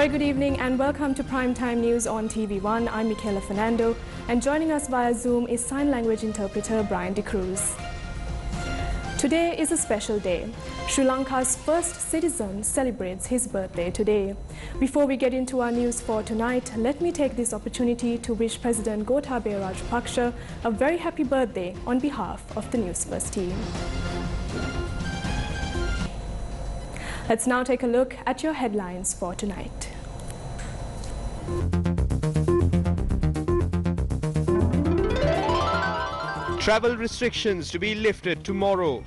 very good evening and welcome to Primetime News on TV1. I'm Michaela Fernando and joining us via Zoom is sign language interpreter Brian De Cruz. Today is a special day. Sri Lanka's first citizen celebrates his birthday today. Before we get into our news for tonight, let me take this opportunity to wish President Gotabaya Rajapaksa a very happy birthday on behalf of the Newsfirst team. Let's now take a look at your headlines for tonight. Travel restrictions to be lifted tomorrow.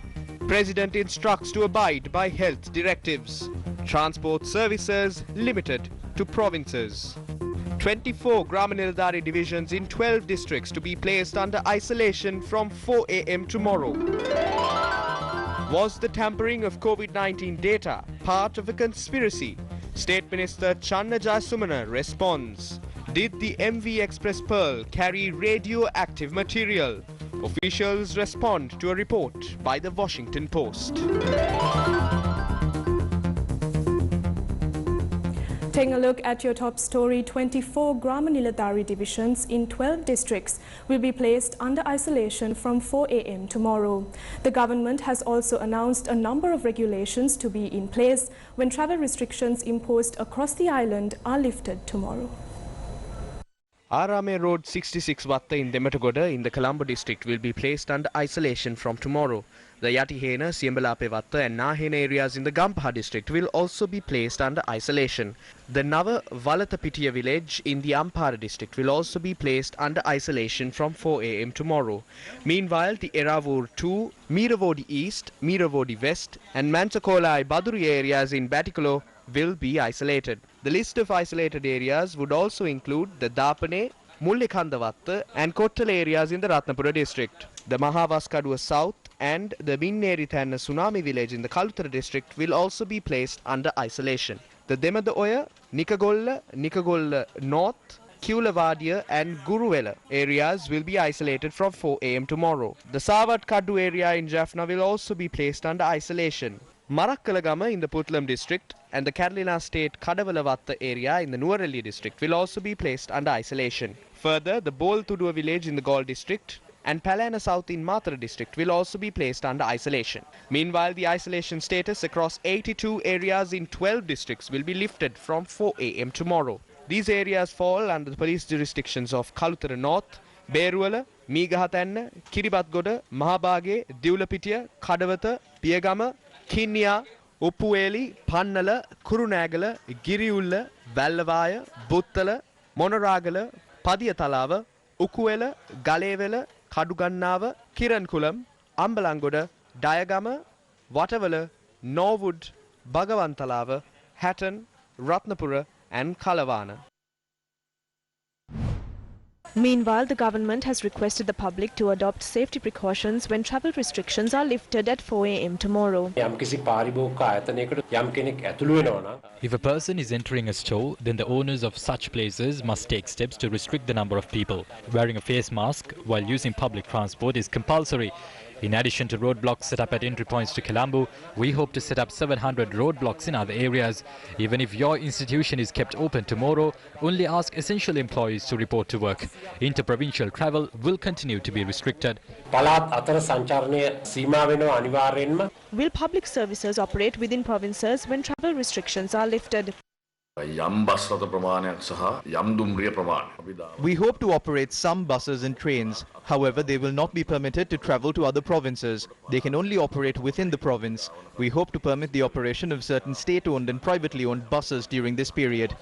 President instructs to abide by health directives. Transport services limited to provinces. 24 Gramanildari divisions in 12 districts to be placed under isolation from 4 a.m. tomorrow. Was the tampering of COVID-19 data part of a conspiracy? State Minister Channa Jayasumana responds. Did the MV Express Pearl carry radioactive material? Officials respond to a report by the Washington Post. Taking a look at your top story, 24 Gramanildari divisions in 12 districts will be placed under isolation from 4 a.m. tomorrow. The government has also announced a number of regulations to be in place when travel restrictions imposed across the island are lifted tomorrow. Arame Road 66 Watta in Dematagoda in the Colombo district will be placed under isolation from tomorrow. The Yatihena, Siembalape Watta and Nahena areas in the Gampaha district will also be placed under isolation. The Nava Valatapitiya village in the Ampara district will also be placed under isolation from 4 a.m. tomorrow. Meanwhile, the Eravur 2, Meeravodi East, Meeravodi West and Manchakolai Baduri areas in Batikolo will be isolated. The list of isolated areas would also include the Dapane, Mullikandavatta and Kottala areas in the Ratnapura district. The Mahavaskadua South and the Minnerithanna Tsunami village in the Kalutara district will also be placed under isolation. The Demada Oya, Nikagolla North, Kulavadia and Guruwela areas will be isolated from 4 a.m. tomorrow. The Savat Kaddu area in Jaffna will also be placed under isolation. Marakkalagama in the Putlam district and the Carolina State Kadawalawatta area in the Nuwarelli district will also be placed under isolation. Further, the Bol Tudua village in the Gaul district and Palana South in Matara district will also be placed under isolation. Meanwhile, the isolation status across 82 areas in 12 districts will be lifted from 4 a.m. tomorrow. These areas fall under the police jurisdictions of Kalutara North, Beruwala, Meegahatanna, Kiribathgoda, Mahabage, Diwulapitiya, Kadawatha, Piyagama, Kinniya, Uppuweli, Pannala, Kurunagala, Giriulla, Vallawaya, Buttala, Monoragala, Padiyatalawa, Ukuwela, Galewela, Kadugannawa, Kirankulam, Ambalangoda, Dayagama, Watavala, Norwood, Bhagawantalawa, Hatton, Ratnapura and Kalawana. Meanwhile, the government has requested the public to adopt safety precautions when travel restrictions are lifted at 4 a.m. tomorrow. If a person is entering a store, then the owners of such places must take steps to restrict the number of people. Wearing a face mask while using public transport is compulsory. In addition to roadblocks set up at entry points to Colombo, we hope to set up 700 roadblocks in other areas. Even if your institution is kept open tomorrow, only ask essential employees to report to work. Interprovincial travel will continue to be restricted. Will public services operate within provinces when travel restrictions are lifted? We hope to operate some buses and trains. However, they will not be permitted to travel to other provinces. They can only operate within the province. We hope to permit the operation of certain state-owned and privately owned buses during this period.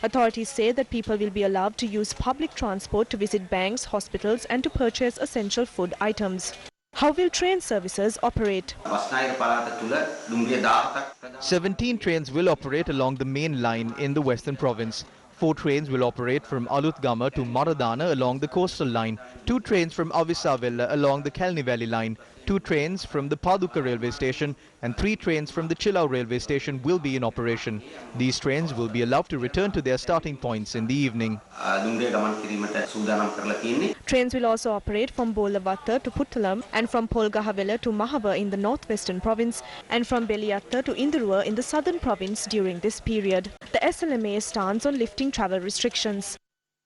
Authorities say that people will be allowed to use public transport to visit banks, hospitals and to purchase essential food items. How will train services operate? 17 trains will operate along the main line in the Western Province. 4 trains will operate from Alutgama to Maradana along the coastal line, 2 trains from Avisavilla along the Kalni Valley line, 2 trains from the Paduka railway station and 3 trains from the Chilao railway station will be in operation. These trains will be allowed to return to their starting points in the evening. Trains will also operate from Bolavatta to Puttalam and from Polgahavela to Mahava in the northwestern province and from Beliatta to Indurua in the southern province during this period. The SLMA stands on lifting travel restrictions.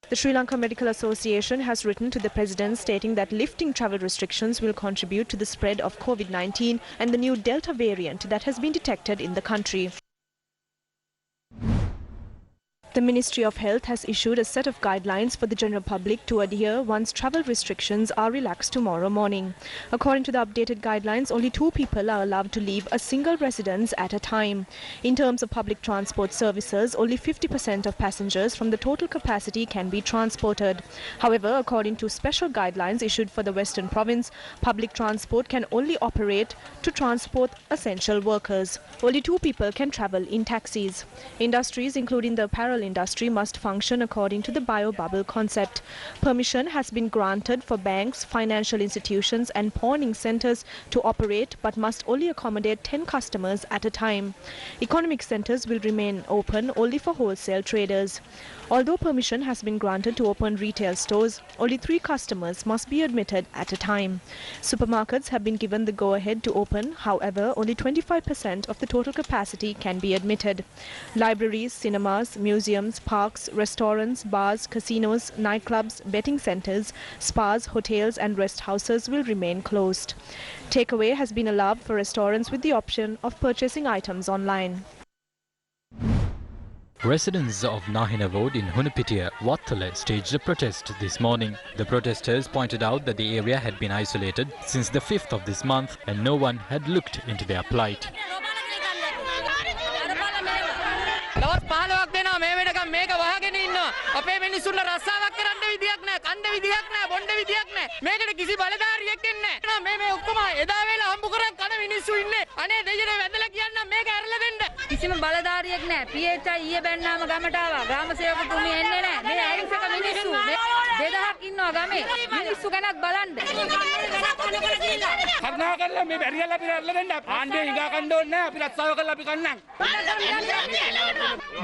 The Sri Lanka Medical Association has written to the President stating that lifting travel restrictions will contribute to the spread of COVID-19 and the new Delta variant that has been detected in the country. The Ministry of Health has issued a set of guidelines for the general public to adhere once travel restrictions are relaxed tomorrow morning. According to the updated guidelines, only 2 people are allowed to leave a single residence at a time. In terms of public transport services, only 50% of passengers from the total capacity can be transported. However, according to special guidelines issued for the Western Province, public transport can only operate to transport essential workers. Only 2 people can travel in taxis. Industries, including the apparel industry, must function according to the bio-bubble concept. Permission has been granted for banks, financial institutions and pawning centres to operate but must only accommodate 10 customers at a time. Economic centres will remain open only for wholesale traders. Although permission has been granted to open retail stores, only 3 customers must be admitted at a time. Supermarkets have been given the go-ahead to open, however, only 25% of the total capacity can be admitted. Libraries, cinemas, museums, parks, restaurants, bars, casinos, nightclubs, betting centres, spas, hotels and rest houses will remain closed. Takeaway has been allowed for restaurants with the option of purchasing items online. Residents of Nahina Ward in Hunapitiya, Wattala staged a protest this morning. The protesters pointed out that the area had been isolated since the 5th of this month and no one had looked into their plight. දවස් 15ක් දෙනවා මේ වෙනකම් මේක වහගෙන ඉන්නවා අපේ මිනිස්සුන්ට රස්සාවක් කරන්න විදියක් නැහැ කන්න විදියක් නැහැ බොන්න විදියක් නැහැ මේකට කිසි බලධාරියෙක් එන්නේ නැහැ මේ ඔක්කොම එදා වේලා හම්බ කරන් කන මිනිස්සු ඉන්නේ අනේ දෙයනේ වැදලා කියන්නම් මේක ඇරලා දෙන්න කිසිම බලධාරියෙක් නැහැ PHI ඊයේ බැන්නාම ගමට ආවා ග්‍රාම සේවකතුමී එන්නේ නැහැ මේ අයින්සක මිනිස්සු 2000ක් ඉන්නවා ගමේ මිනිස්සු ගැනත් බලන්න කරුණා කරලා මේ බැරියලා අපි ඇරලා දෙන්න ආණ්ඩුවේ හිඟා කන්න ඕනේ නැහැ අපි රස්සාව කරලා අපි කන්නම්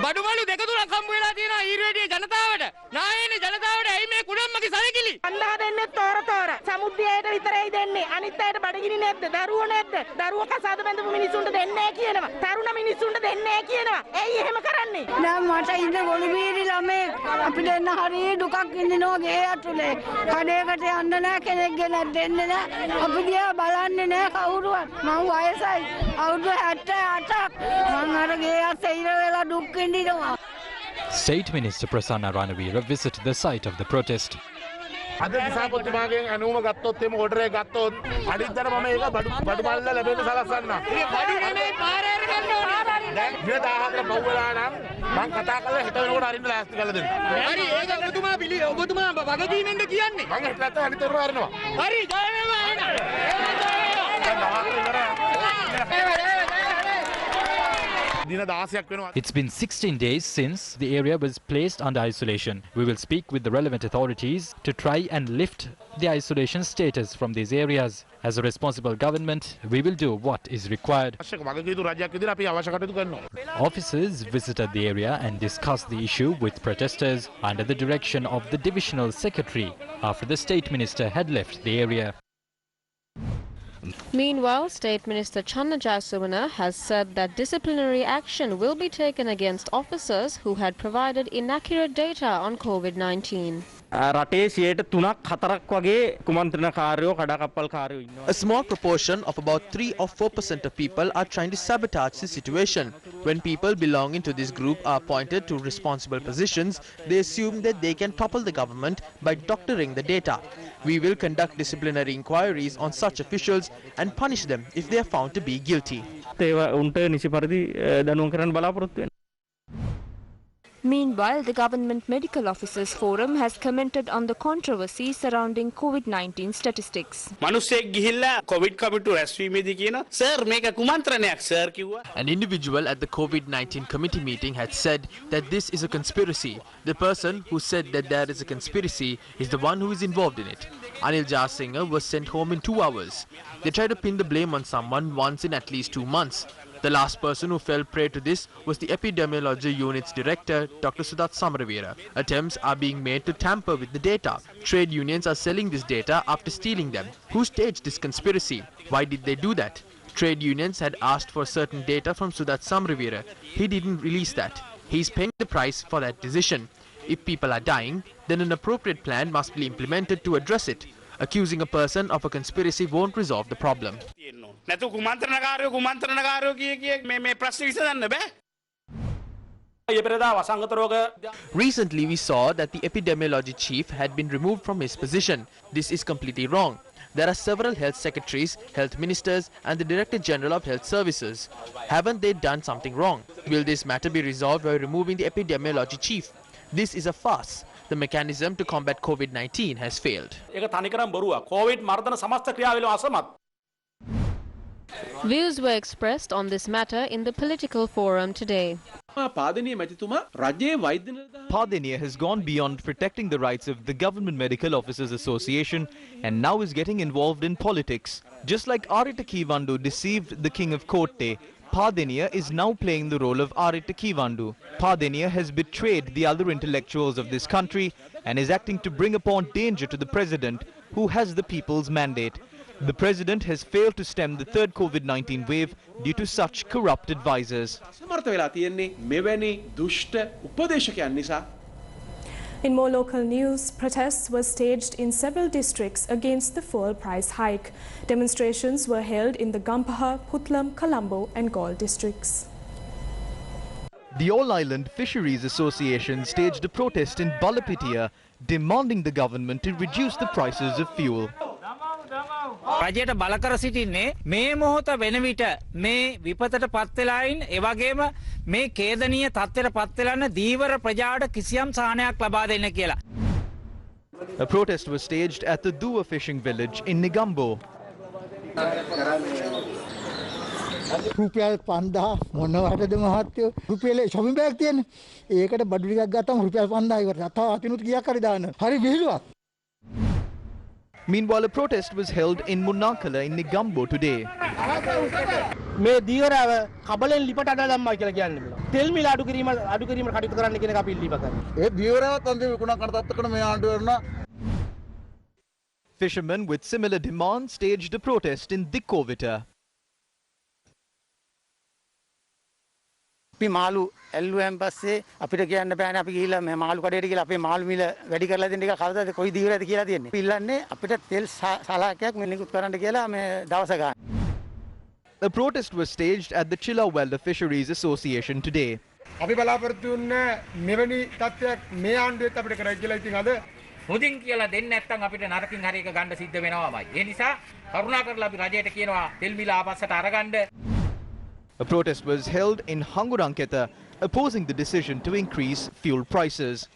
බඩුමලු දෙක තුනක් හම්බ වෙලා තියෙනවා ඊරේඩියේ ජනතාවට නායනේ ජනතාවට ඇයි මේ කුඩම්මගේ සරකිලි අන්දා දෙන්නේ තොර තොර සමුද්‍රයට විතරයි දෙන්නේ අනිත් අයට බඩගිනි නැද්ද දරුවෝ නැද්ද දරුවෝ කසාද බැඳපු මිනිසුන්ට දෙන්නේ කියනවා තරුණ මිනිසුන්ට දෙන්නේ කියනවා ඇයි එහෙම කරන්නේ නෑ මට ඉන්න ගොළු බීරි ළමේ අපිට එන්න හරිය දුකක් ඉන්නවා ගේ ඇතුලේ කඩේකට යන්න නෑ කෙනෙක් ගෙනත් දෙන්නේ නෑ අපි දිහා බලන්නේ නෑ කවුරුවත් මම වයසයි අවුරුදු 78ක් මම අර ගේ අතේ ඉර වෙලා දුක් විඳිනවා. State Minister Prasanna Ranawira visited the site of the protest. අද දිසාපතිතුමාගෙන් අනුමත ගත්තොත් එම ඕඩර් එක ගත්තොත් අනිද්දාට මම ඒක බඩු මල්ල ලැබෙන්න සලස්සන්න. ඒක බඩු නෙමෙයි පාරේ අරගන්න ඕනේ. දැන් 2014 බව්වලා නම් මම කතා කරලා හිත වෙනකොට අරින්න ලෑස්ති කරලා දෙන්න. හරි ඒක ඔබතුමා වගකීමෙන්ද කියන්නේ? මම හිතලා නැත්නම් අනිතරම අරිනවා. හරි ජය වේවා එන්න. It's been 16 days since the area was placed under isolation. We will speak with the relevant authorities to try and lift the isolation status from these areas. As a responsible government, we will do what is required. Officers visited the area and discussed the issue with protesters under the direction of the divisional secretary after the state minister had left the area. Meanwhile, State Minister Channa Jayasumana has said that disciplinary action will be taken against officers who had provided inaccurate data on COVID-19. A small proportion of about 3 or 4% of people are trying to sabotage the situation. When people belonging to this group are appointed to responsible positions, they assume that they can topple the government by doctoring the data. We will conduct disciplinary inquiries on such officials and punish them if they are found to be guilty. Meanwhile, the Government Medical Officers Forum has commented on the controversy surrounding COVID-19 statistics. මිනිස්සෙක් ගිහිල්ලා Covid කමිටු රැස්වීමේදී කියන sir මේක කුමන්ත්‍රණයක් sir කිව්වා. An individual at the COVID-19 committee meeting had said that this is a conspiracy. The person who said that there is a conspiracy is the one who is involved in it. Anil Jasinger was sent home in 2 hours. They tried to pin the blame on someone once in at least 2 months. The last person who fell prey to this was the Epidemiology Unit's director, Dr. Sudat Samaravira. Attempts are being made to tamper with the data. Trade unions are selling this data after stealing them. Who staged this conspiracy? Why did they do that? Trade unions had asked for certain data from Sudat Samaravira. He didn't release that. He's paying the price for that decision. If people are dying, then an appropriate plan must be implemented to address it. Accusing a person of a conspiracy won't resolve the problem. නැතු කුමන්ත්‍රණකාරයෝ කිය මේ ප්‍රශ්න විසඳන්න බෑ. Recently, we saw that the epidemiology chief had been removed from his position. This is completely wrong. There are several health secretaries, health ministers and the Director General of Health Services. Haven't they done something wrong? Will this matter be resolved by removing the epidemiology chief? This is a farce. The mechanism to combat COVID-19 has failed. Views were expressed on this matter in the political forum today. Padeniya has gone beyond protecting the rights of the Government Medical Officers Association and now is getting involved in politics. Just like Arita Kivandu deceived the King of Kotte, Padeniya is now playing the role of Arita Kivandu. Padeniya has betrayed the other intellectuals of this country and is acting to bring upon danger to the President, who has the people's mandate. The President has failed to stem the third COVID-19 wave due to such corrupt advisors. In more local news, protests were staged in several districts against the fuel price hike. Demonstrations were held in the Gampaha, Putlam, Colombo and Galle districts. The All-Island Fisheries Association staged a protest in Balapitiya demanding the government to reduce the prices of fuel. රජයට බල කර සිටින්නේ මේ මොහොත වෙන විට මේ විපතට පත් වෙලායින් ඒ වගේම මේ ඛේදනීය තත්ත්වයට පත් වෙලන දීවර ප්‍රජාවට කිසියම් සහනයක් ලබා දෙන්න කියලා. A protest was staged at the Dua fishing village in Negombo. රුපියල් 5000 මොනවටද මහත්තයෝ රුපියල් shopping bag තියෙන්නේ ඒකට බඩු ටිකක් ගත්තම රුපියල් 5000 ඉවරයි අත අතිනුත් කීයක් හරි දාන්න හරි විහිළුවක්. Meanwhile, a protest was held in Munakala in Negombo today. මේ දීවරව කබලෙන් ලිපට අඩ දැම්මා කියලා කියන්නේ බල. තෙල් මිල අඩු කිරීම කටයුතු කරන්න කියන එක අපි ඉල්ලීම කරනවා. ඒ දීවරවත් අන්තිම විකුණා කරන තත්ත්වකට මේ ආණ්ඩුව වෙනවා. Fishermen with similar demands staged a protest in Dikkovita. අපි මාළු ඇල්ලුවෙන් පස්සේ අපිට කියන්න බෑනේ අපි ගිහිල්ලා මේ මාළු කඩේට ගිහලා අපේ මාළු මිල වැඩි කරලා දෙන්න එක කවදාද කොයි දීවරද කියලා තියෙන්නේ. අපි ඉල්ලන්නේ අපිට තෙල් සලාකයක් මෙලිකුත් කරන්න කියලා මේ දවස ගන්න. A protest was staged at the Chillawelda Fisheries Association today. අපි බලාපොරොත්තු වෙන්නේ මෙවැනි තත්ත්වයක් මේ ආණ්ඩුවෙත් අපිට කරයි කියලා ඉතින් අද මුදින් කියලා දෙන්නේ නැත්නම් අපිට නරකින් හරි එක ගන්න සිද්ධ වෙනවාමයි. ඒ නිසා කරුණා කරලා අපි රජයට කියනවා තෙල් මිල ආපස්සට අරගන්න. A protest was held in Hanguranketa opposing the decision to increase fuel prices.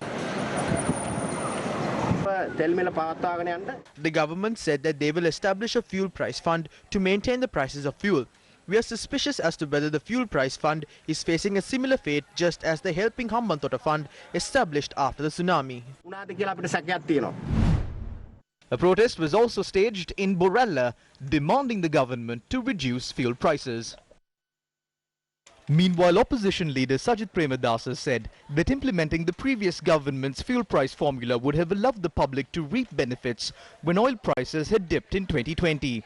The government said that they will establish a fuel price fund to maintain the prices of fuel. We are suspicious as to whether the fuel price fund is facing a similar fate just as the Helping Hambantota fund established after the tsunami. A protest was also staged in Borella demanding the government to reduce fuel prices. Meanwhile, opposition leader Sajid Premadasa said that implementing the previous government's fuel price formula would have allowed the public to reap benefits when oil prices had dipped in 2020.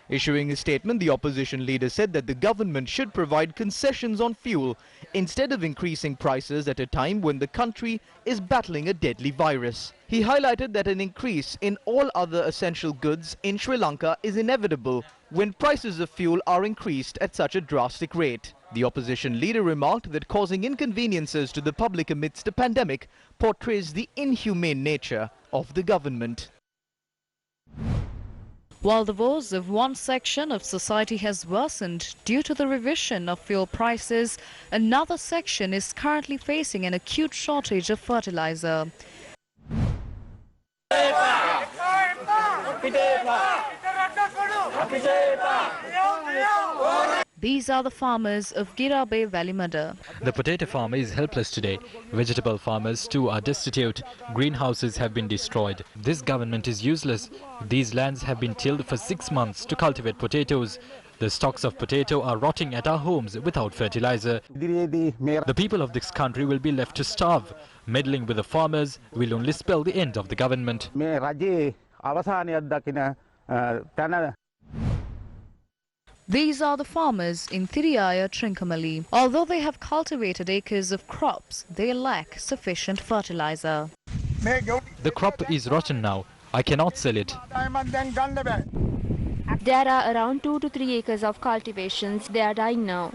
Issuing a statement, the opposition leader said that the government should provide concessions on fuel instead of increasing prices at a time when the country is battling a deadly virus. He highlighted that an increase in all other essential goods in Sri Lanka is inevitable when prices of fuel are increased at such a drastic rate. The opposition leader remarked that causing inconveniences to the public amidst a pandemic portrays the inhumane nature of the government. While the woes of one section of society has worsened due to the revision of fuel prices, another section is currently facing an acute shortage of fertilizer. These are the farmers of Girabe Valimada. The potato farmer is helpless today. Vegetable farmers too are destitute. Greenhouses have been destroyed. This government is useless. These lands have been tilled for 6 months to cultivate potatoes. The stocks of potato are rotting at our homes without fertilizer. The people of this country will be left to starve. Meddling with the farmers will only spell the end of the government. These are the farmers in Thiriyaya Trincomalee. Although they have cultivated acres of crops, they lack sufficient fertilizer. The crop is rotten now. I cannot sell it. There are around 2 to 3 acres of cultivations. They are dying now.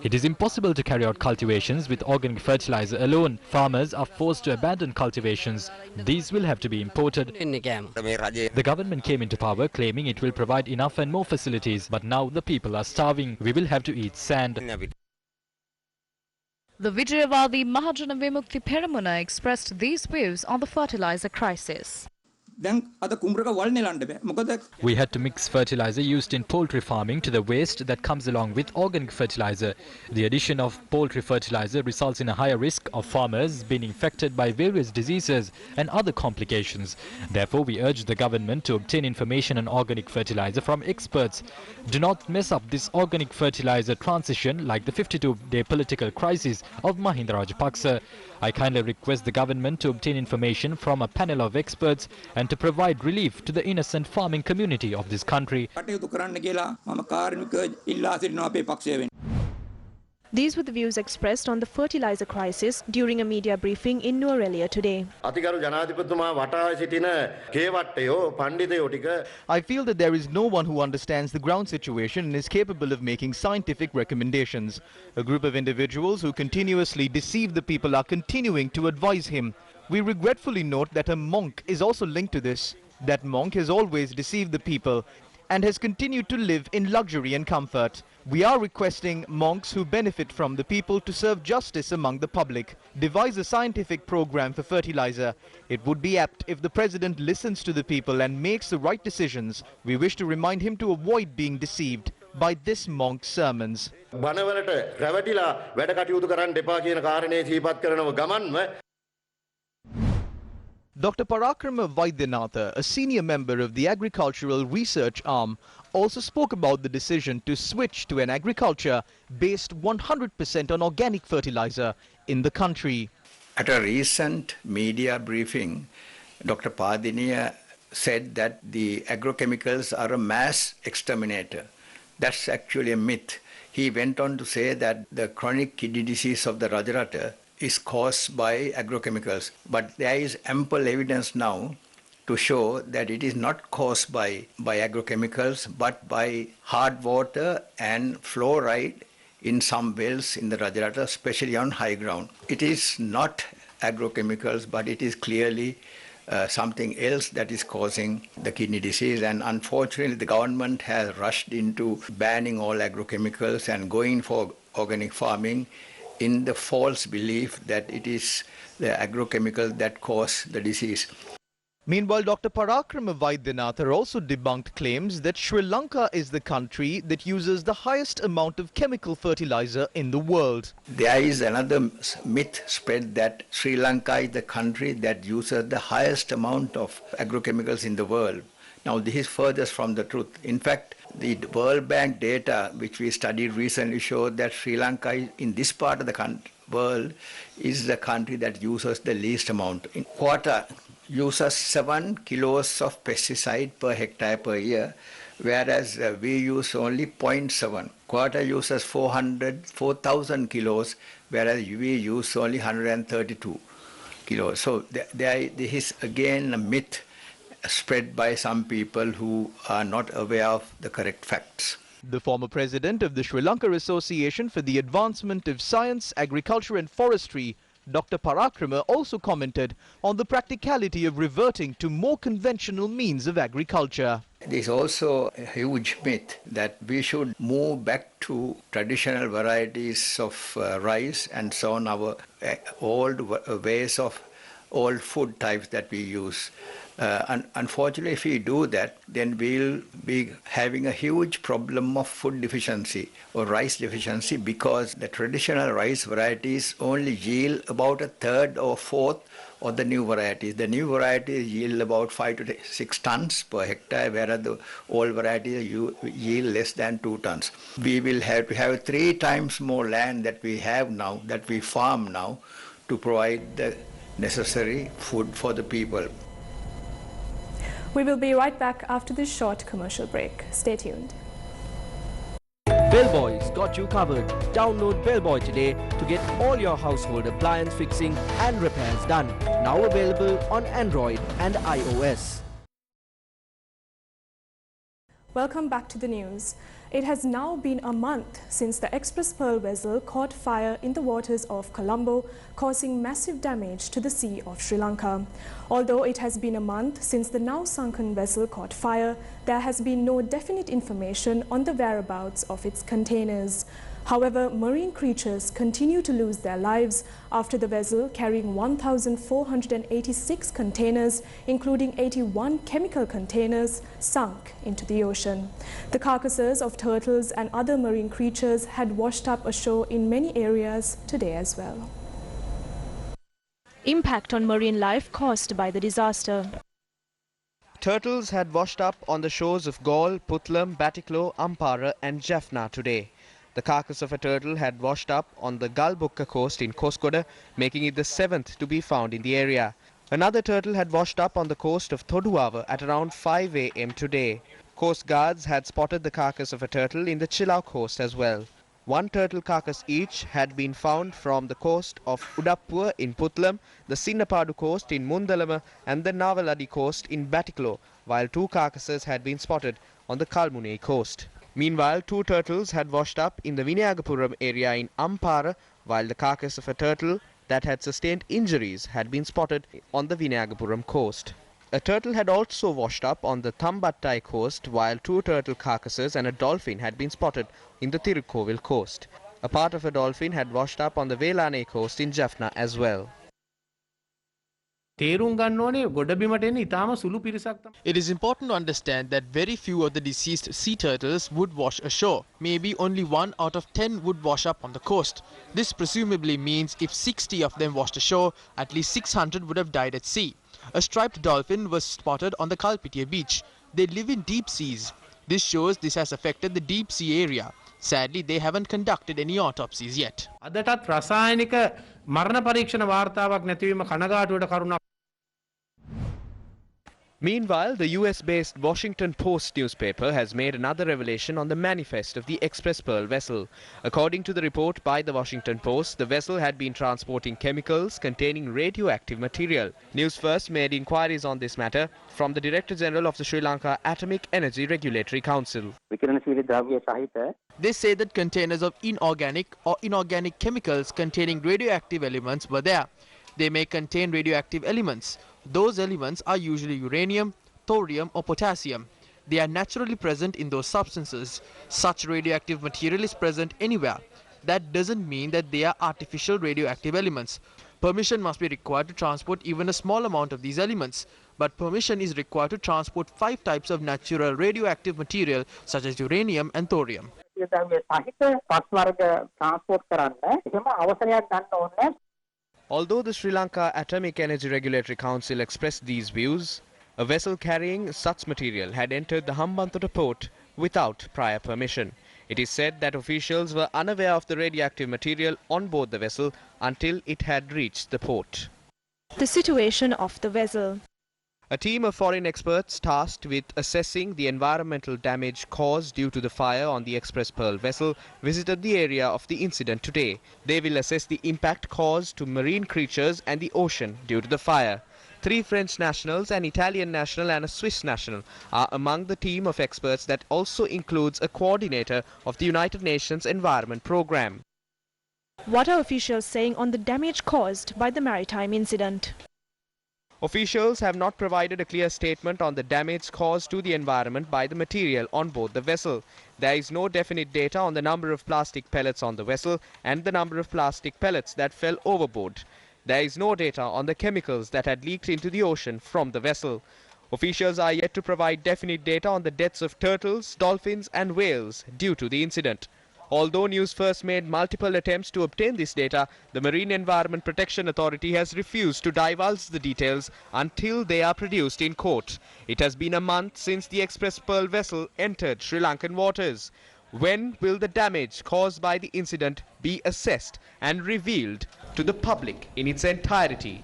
It is impossible to carry out cultivations with organic fertilizer alone. Farmers are forced to abandon cultivations. These will have to be imported. The government came into power claiming it will provide enough and more facilities, but now the people are starving. We will have to eat sand. The Vijayawadi Mahajana Vimukti Peramuna expressed these views on the fertilizer crisis. We had to mix fertilizer used in poultry farming to the waste that comes along with organic fertilizer. The addition of poultry fertilizer results in a higher risk of farmers being infected by various diseases and other complications. Therefore, we urge the government to obtain information on organic fertilizer from experts. Do not mess up this organic fertilizer transition like the 52-day political crisis of Mahinda Rajapaksa. I kindly request the government to obtain information from a panel of experts and to provide relief to the innocent farming community of this country. These were the views expressed on the fertilizer crisis during a media briefing in Nuwara today. I feel that there is no one who understands the ground situation and is capable of making scientific recommendations. A group of individuals who continuously deceive the people are continuing to advise him. We regretfully note that a monk is also linked to this. That monk has always deceived the people and has continued to live in luxury and comfort. We are requesting monks who benefit from the people to serve justice among the public. Devise a scientific program for fertilizer. It would be apt if the president listens to the people and makes the right decisions. We wish to remind him to avoid being deceived by this monk's sermons. Dr. Parakrama Vaidyanatha, a senior member of the Agricultural Research Arm, also spoke about the decision to switch to an agriculture based 100% on organic fertilizer in the country. At a recent media briefing, Dr. Padiniya said that the agrochemicals are a mass exterminator. That's actually a myth. He went on to say that the chronic kidney disease of the Rajarata is caused by agrochemicals. But there is ample evidence now to show that it is not caused by agrochemicals, but by hard water and fluoride in some wells in the Rajarata, especially on high ground. It is not agrochemicals, but it is clearly something else that is causing the kidney disease. And unfortunately, the government has rushed into banning all agrochemicals and going for organic farming in the false belief that it is the agrochemical that cause the disease. Meanwhile, Dr. Parakrama Vaidyanatha also debunked claims that Sri Lanka is the country that uses the highest amount of chemical fertilizer in the world. There is another myth spread that Sri Lanka is the country that uses the highest amount of agrochemicals in the world. Now, this is furthest from the truth. In fact, the World Bank data, which we studied recently, showed that Sri Lanka, in this part of the world, is the country that uses the least amount. In Qatar uses 7 kilos of pesticide per hectare per year, whereas we use only 0.7. Qatar uses 4,000 kilos, whereas we use only 132 kilos. So this is again a myth spread by some people who are not aware of the correct facts. The former president of the Sri Lanka Association for the Advancement of Science, Agriculture and Forestry, Dr. Parakrama, also commented on the practicality of reverting to more conventional means of agriculture. There's also a huge myth that we should move back to traditional varieties of rice and so on, our old ways of old food types that we use. Unfortunately, if we do that, then we'll be having a huge problem of food deficiency or rice deficiency, because the traditional rice varieties only yield about a third or fourth of the new varieties. The new varieties yield about 5 to 6 tons per hectare, whereas the old varieties yield less than 2 tons. We will have to have 3 times more land that we have now, that we farm now, to provide the necessary food for the people. We will be right back after this short commercial break. Stay tuned. Bellboy's got you covered. Download Bellboy today to get all your household appliance fixing and repairs done. Now available on Android and iOS. Welcome back to the news. It has now been a month since the Express Pearl vessel caught fire in the waters of Colombo, causing massive damage to the sea of Sri Lanka. Although it has been a month since the now sunken vessel caught fire, there has been no definite information on the whereabouts of its containers. However, marine creatures continue to lose their lives after the vessel carrying 1,486 containers, including 81 chemical containers, sunk into the ocean. The carcasses of turtles and other marine creatures had washed up ashore in many areas today as well. Impact on marine life caused by the disaster. Turtles had washed up on the shores of Galle, Putlam, Batticaloa, Ampara and Jaffna today. The carcass of a turtle had washed up on the Galbukka coast in Koskoda, making it the 7th to be found in the area. Another turtle had washed up on the coast of Toduava at around 5 a.m. today. Coast guards had spotted the carcass of a turtle in the Chilau coast as well. 1 turtle carcass each had been found from the coast of Udappua in Putlam, the Sinnapadu coast in Mundalama and the Navaladi coast in Batticaloa, while 2 carcasses had been spotted on the Kalmune coast. Meanwhile, 2 turtles had washed up in the Vinayagapuram area in Ampara, while the carcass of a turtle that had sustained injuries had been spotted on the Vinayagapuram coast. A turtle had also washed up on the Tambattai coast, while 2 turtle carcasses and a dolphin had been spotted in the Tirukkovil coast. A part of a dolphin had washed up on the Velane coast in Jaffna as well. It is important to understand that very few of the deceased sea turtles would wash ashore. Maybe only 1 out of 10 would wash up on the coast. This presumably means if 60 of them washed ashore, at least 600 would have died at sea. A striped dolphin was spotted on the Kalpitia beach. They live in deep seas. This shows this has affected the deep sea area. Sadly, they haven't conducted any autopsies yet. Meanwhile, the US-based Washington Post newspaper has made another revelation on the manifest of the Express Pearl vessel. According to the report by the Washington Post, the vessel had been transporting chemicals containing radioactive material. Newsfirst made inquiries on this matter from the Director General of the Sri Lanka Atomic Energy Regulatory Council. They say that containers of inorganic or inorganic chemicals containing radioactive elements were there. They may contain radioactive elements. Those elements are usually uranium, thorium or potassium. They are naturally present in those substances. Such radioactive material is present anywhere. That doesn't mean that they are artificial radioactive elements. Permission must be required to transport even a small amount of these elements. But permission is required to transport 5 types of natural radioactive material such as uranium and thorium. Although the Sri Lanka Atomic Energy Regulatory Council expressed these views, a vessel carrying such material had entered the Hambantota port without prior permission. It is said that officials were unaware of the radioactive material on board the vessel until it had reached the port. The situation of the vessel. A team of foreign experts tasked with assessing the environmental damage caused due to the fire on the Express Pearl vessel visited the area of the incident today. They will assess the impact caused to marine creatures and the ocean due to the fire. 3 French nationals, an Italian national and a Swiss national are among the team of experts that also includes a coordinator of the United Nations Environment Programme. What are officials saying on the damage caused by the maritime incident? Officials have not provided a clear statement on the damage caused to the environment by the material on board the vessel. There is no definite data on the number of plastic pellets on the vessel and the number of plastic pellets that fell overboard. There is no data on the chemicals that had leaked into the ocean from the vessel. Officials are yet to provide definite data on the deaths of turtles, dolphins and whales due to the incident. Although Newsfirst made multiple attempts to obtain this data, the Marine Environment Protection Authority has refused to divulge the details until they are produced in court. It has been a month since the Express Pearl vessel entered Sri Lankan waters. When will the damage caused by the incident be assessed and revealed to the public in its entirety?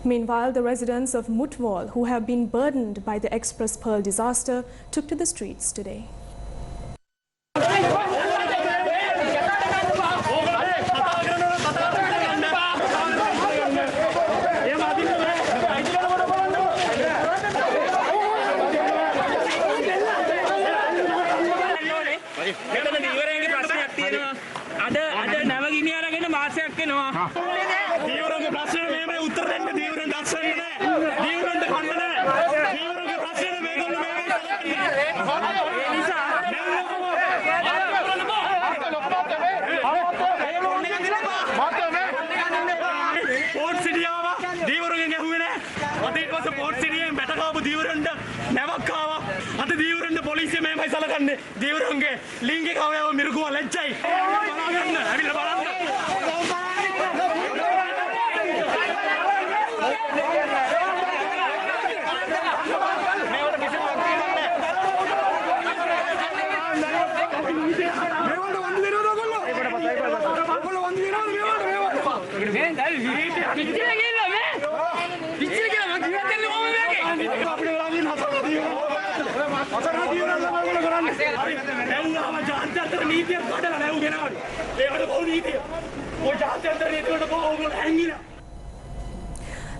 Meanwhile, the residents of Mutwal, who have been burdened by the Express Pearl disaster, took to the streets today.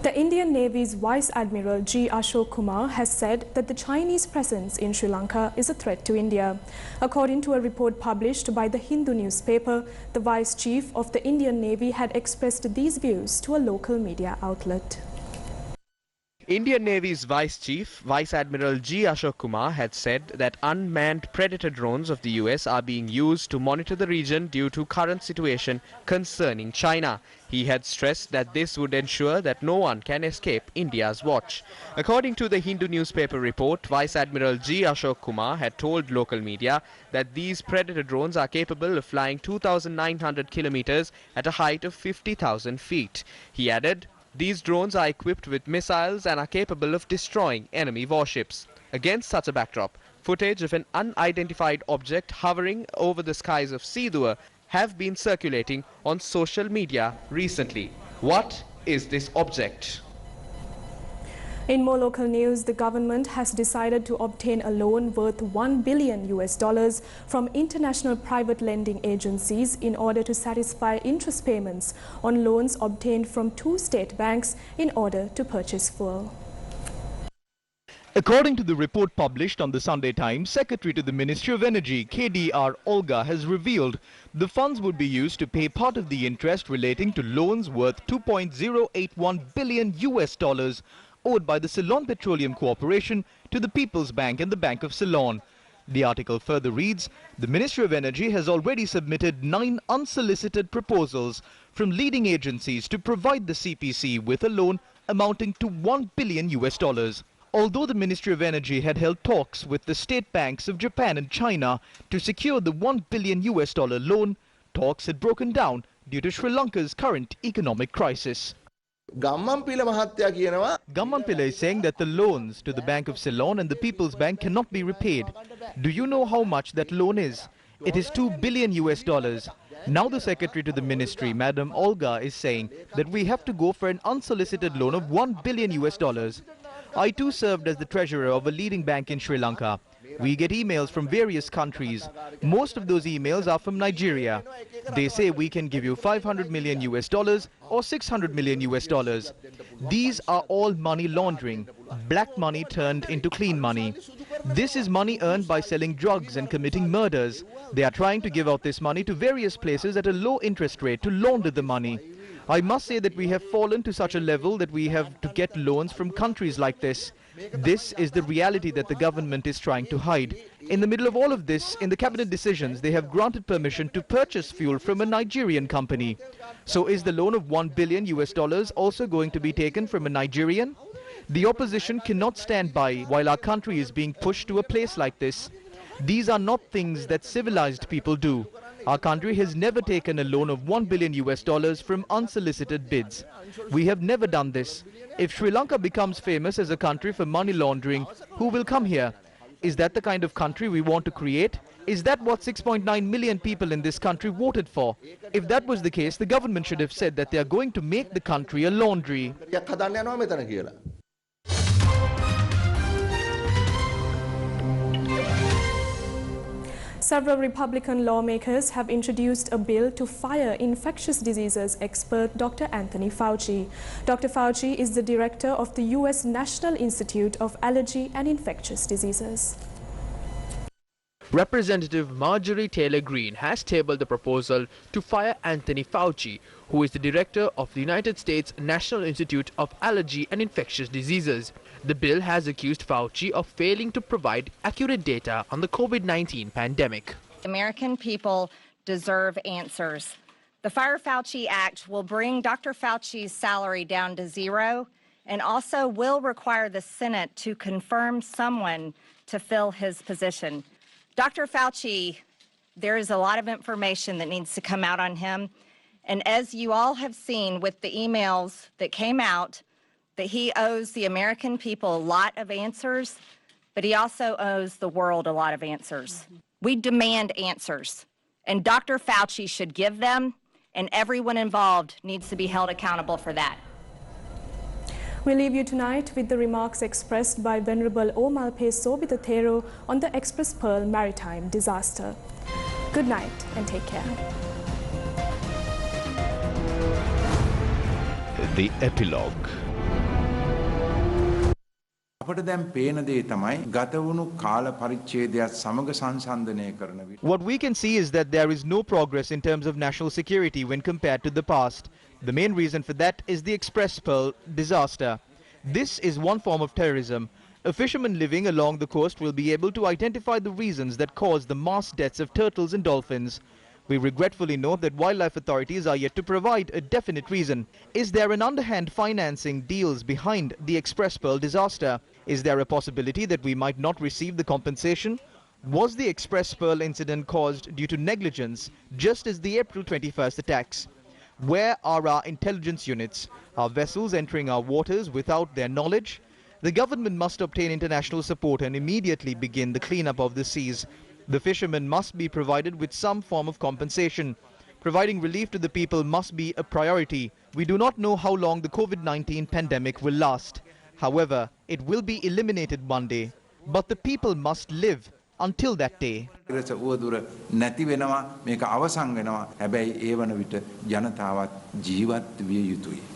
The Indian Navy's Vice Admiral G. Ashok Kumar has said that the Chinese presence in Sri Lanka is a threat to India. According to a report published by the Hindu newspaper, the Vice Chief of the Indian Navy had expressed these views to a local media outlet. Indian Navy's Vice Chief, Vice Admiral G. Ashok Kumar had said that unmanned predator drones of the US are being used to monitor the region due to current situation concerning China. He had stressed that this would ensure that no one can escape India's watch. According to the Hindu newspaper report, Vice Admiral G. Ashok Kumar had told local media that these predator drones are capable of flying 2,900 kilometers at a height of 50,000 feet. He added, these drones are equipped with missiles and are capable of destroying enemy warships. Against such a backdrop, footage of an unidentified object hovering over the skies of Seedua have been circulating on social media recently. What is this object? In more local news, the government has decided to obtain a loan worth $1 billion from international private lending agencies in order to satisfy interest payments on loans obtained from 2 state banks in order to purchase fuel. According to the report published on the Sunday Times, Secretary to the Ministry of Energy, KDR Olga, has revealed the funds would be used to pay part of the interest relating to loans worth $2.081 billion owed by the Ceylon Petroleum Corporation to the People's Bank and the Bank of Ceylon. The article further reads, the Ministry of Energy has already submitted 9 unsolicited proposals from leading agencies to provide the CPC with a loan amounting to $1 billion. Although the Ministry of Energy had held talks with the state banks of Japan and China to secure the $1 billion loan, talks had broken down due to Sri Lanka's current economic crisis. Gammanpilla is saying that the loans to the Bank of Ceylon and the People's Bank cannot be repaid. Do you know how much that loan is? It is $2 billion. Now the Secretary to the Ministry, Madam Olga, is saying that we have to go for an unsolicited loan of $1 billion. I too served as the treasurer of a leading bank in Sri Lanka. We get emails from various countries. Most of those emails are from Nigeria. They say we can give you $500 million or $600 million. These are all money laundering, black money turned into clean money. This is money earned by selling drugs and committing murders. They are trying to give out this money to various places at a low interest rate to launder the money. I must say that we have fallen to such a level that we have to get loans from countries like this. This is the reality that the government is trying to hide. In the middle of all of this, in the cabinet decisions, they have granted permission to purchase fuel from a Nigerian company. So is the loan of $1 billion also going to be taken from a Nigerian? The opposition cannot stand by while our country is being pushed to a place like this. These are not things that civilized people do. Our country has never taken a loan of $1 billion from unsolicited bids. We have never done this. If Sri Lanka becomes famous as a country for money laundering, who will come here? Is that the kind of country we want to create? Is that what 6.9 million people in this country voted for? If that was the case, the government should have said that they are going to make the country a laundry. Several Republican lawmakers have introduced a bill to fire infectious diseases expert Dr. Anthony Fauci. Dr. Fauci is the director of the U.S. National Institute of Allergy and Infectious Diseases. Representative Marjorie Taylor Greene has tabled the proposal to fire Anthony Fauci, who is the director of the United States National Institute of Allergy and Infectious Diseases. The bill has accused Fauci of failing to provide accurate data on the COVID-19 pandemic. American people deserve answers. The Fire Fauci Act will bring Dr. Fauci's salary down to zero and also will require the Senate to confirm someone to fill his position. Dr. Fauci, there is a lot of information that needs to come out on him. And as you all have seen with the emails that came out, that he owes the American people a lot of answers, but he also owes the world a lot of answers. We demand answers, and Dr. Fauci should give them, and everyone involved needs to be held accountable for that. We leave you tonight with the remarks expressed by Venerable Omalpe Sobitathero on the Express Pearl maritime disaster. Good night and take care. The Epilogue. What we can see is that there is no progress in terms of national security when compared to the past. The main reason for that is the Express Pearl disaster. This is one form of terrorism. A fisherman living along the coast will be able to identify the reasons that caused the mass deaths of turtles and dolphins. We regretfully note that wildlife authorities are yet to provide a definite reason. Is there an underhand financing deals behind the Express Pearl disaster? Is there a possibility that we might not receive the compensation? Was the Express Pearl incident caused due to negligence, just as the April 21st attacks? Where are our intelligence units? Are vessels entering our waters without their knowledge? The government must obtain international support and immediately begin the cleanup of the seas. The fishermen must be provided with some form of compensation. Providing relief to the people must be a priority. We do not know how long the COVID-19 pandemic will last. However, it will be eliminated one day. But the people must live until that day. නැති වෙනවා මේක අවසන් වෙනවා හැබැයි ඒ වන විට ජනතාවත් ජීවත් විය යුතුයි